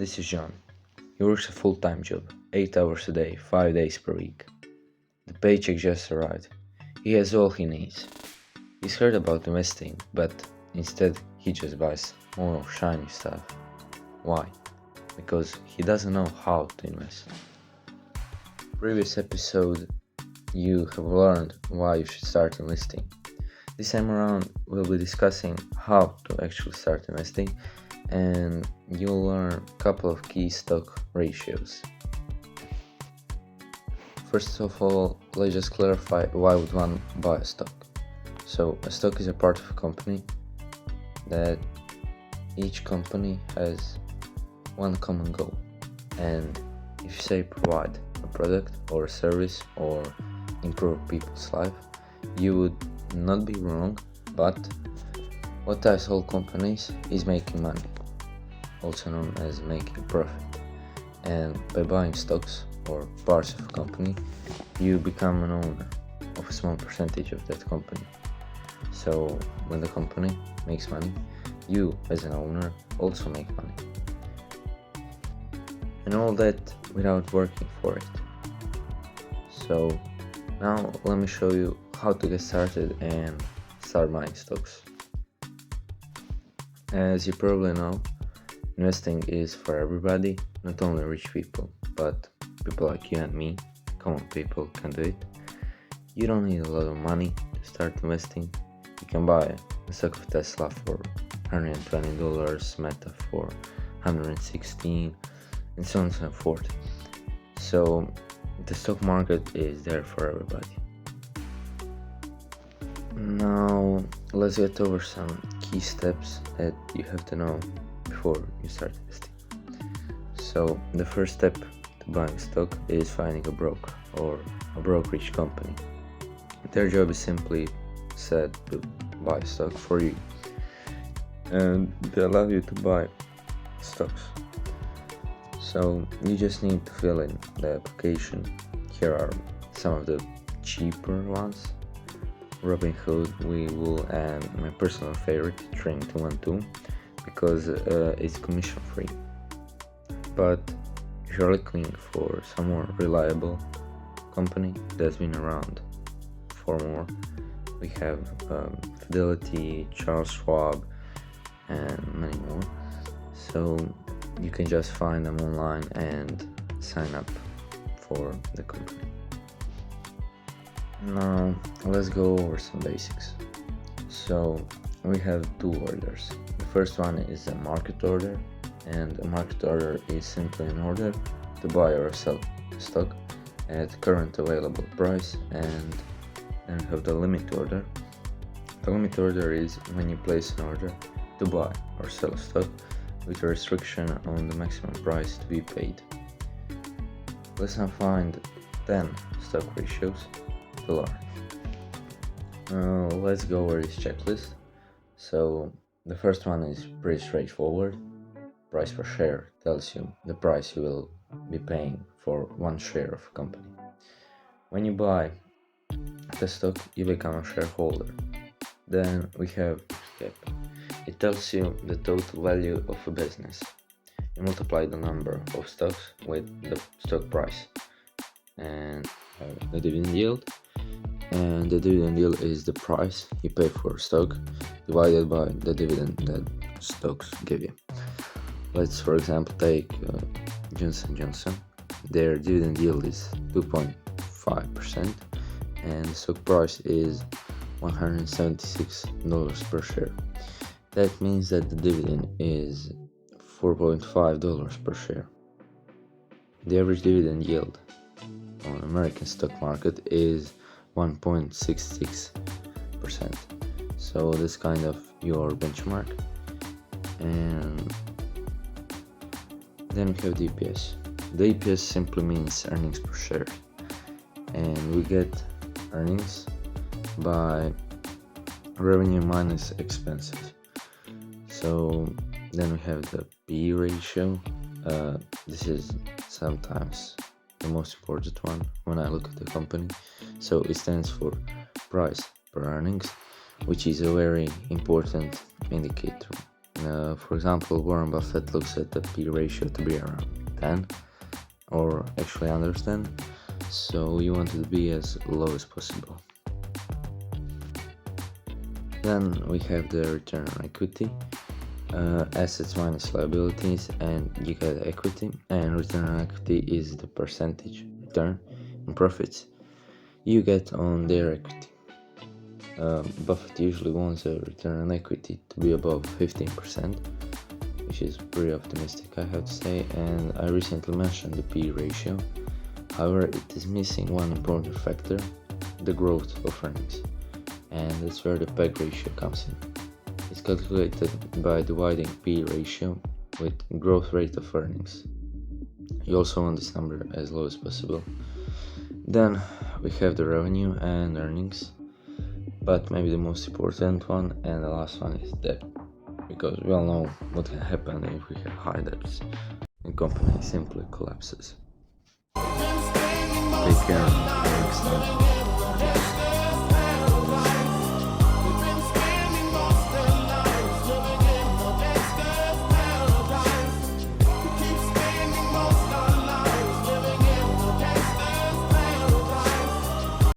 This is John. He works a full-time job, 8 hours a day, 5 days per week. The paycheck just arrived. He has all he needs. He's heard about investing, but instead he just buys more shiny stuff. Why? Because he doesn't know how to invest. Previous episode, you have learned why you should start investing. This time around, we'll be discussing how to actually start investing, and you'll learn a couple of key stock ratios. First of all, let's just clarify why would one buy a stock. So a stock is a part of a company that each company has one common goal, and if you say provide a product or a service or improve people's life, you would not be wrong, but what ties all companies is making money, also known as making a profit. And by buying stocks or parts of a company, you become an owner of a small percentage of that company. So when the company makes money, you as an owner also make money. And all that without working for it. So now let me show you how to get started and start buying stocks. As you probably know, investing is for everybody, not only rich people, but people like you and me, common people, can do it. You don't need a lot of money to start investing. You can buy a stock of Tesla for $120, Meta for $116, and so on and so forth. So the stock market is there for everybody. Now let's get over some key steps that you have to know before you start investing. So the first step to buying stock is finding a broker or a brokerage company. Their job is simply said to buy stock for you, and they allow you to buy stocks. So you just need to fill in the application. Here are some of the cheaper ones: Robinhood, Webull, and my personal favorite, Train212, because it's commission free. But if you're looking for some more reliable company that's been around for more, we have Fidelity, Charles Schwab, and many more. So you can just find them online and sign up for the company. Now let's go over some basics. So we have two orders. The first one is a market order, and a market order is simply an order to buy or sell stock at current available price. And then we have the limit order. The limit order is when you place an order to buy or sell stock with a restriction on the maximum price to be paid. Let's now find 10 stock ratios to learn. Let's go over this checklist. So the first one is pretty straightforward. Price per share tells you the price you will be paying for one share of a company. When you buy the stock, you become a shareholder. Then we have cap. It tells you the total value of a business. You multiply the number of stocks with the stock price, and the dividend yield. And the dividend yield is the price you pay for stock divided by the dividend that stocks give you. Let's, for example, take Johnson & Johnson. Their dividend yield is 2.5%, and the stock price is $176 per share. That means that the dividend is $4.5 per share. The average dividend yield on American stock market is 1.66%. So that's kind of your benchmark. And then we have the EPS. The EPS simply means earnings per share, and we get earnings by revenue minus expenses. So then we have the PE ratio. This is sometimes the most important one when I look at the company. So it stands for price per earnings, which is a very important indicator For example, Warren Buffett looks at the P ratio to be around 10, or actually under 10, so you want it to be as low as possible. Then we have the return on equity, assets minus liabilities, and you get equity, and return on equity is the percentage return on profits you get on their equity. Buffett usually wants a return on equity to be above 15%, which is pretty optimistic, I have to say, and I recently mentioned the P ratio. However, it is missing one important factor, the growth of earnings, and that's where the PEG ratio comes in. It's calculated by dividing P ratio with growth rate of earnings. You also want this number as low as possible. Then we have the revenue and earnings, but maybe the most important one and the last one is debt, because we all know what can happen if we have high debts. The company simply collapses. Take care.